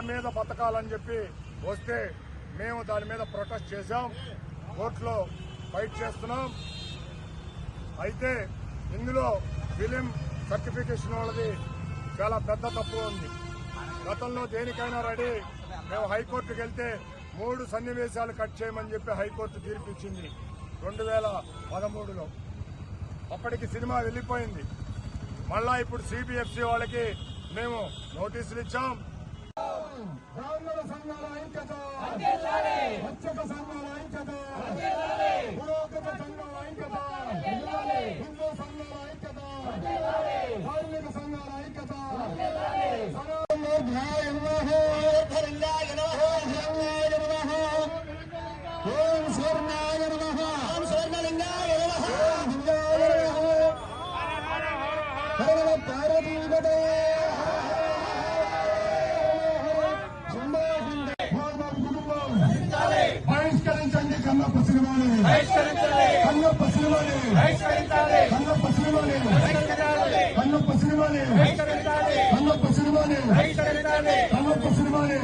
మీద బతకాలని చెప్పి వస్తే మేము దాని మీద ప్రొటెస్ట్ చేశాం, కోర్టులో ఫైట్ చేస్తున్నాం. అయితే ఇందులో ఫిలిం సర్టిఫికేషన్ వాళ్ళది చాలా పెద్ద తప్పు ఉంది. గతంలో దేనికైనా రెడీ. మేము హైకోర్టుకు వెళ్తే 3 సన్నివేశాలు కట్ చేయమని చెప్పి హైకోర్టు తీర్పు ఇచ్చింది 2013లో. అప్పటికి సినిమా వెళ్లిపోయింది. మళ్ళా ఇప్పుడు సిబిఎఫ్సి వాళ్ళకి మేము నోటీసులు ఇచ్చాం. బ్రాహ్మణ సంఘాల ఐక్యత, అర్చక సంఘాల ఐక్యత, పురోగత సంఘాల ఐక్యత, హిందూ సంఘాల ఐక్యత, కార్మిక సంఘాల ఐక్యత. ఓం స్వర్ణాయ నమః, ఓం స్వర్ణలింగాయ నమః, హర పార్వతీపతే. బహిష్కరించండి కన్నప్ప సినిమాని, కన్నప్ప సినిమాని, కన్నప్ప సినిమాని, కన్నప్ప సినిమాని, కన్నప్ప సినిమాని, కన్నప్ప సినిమాని.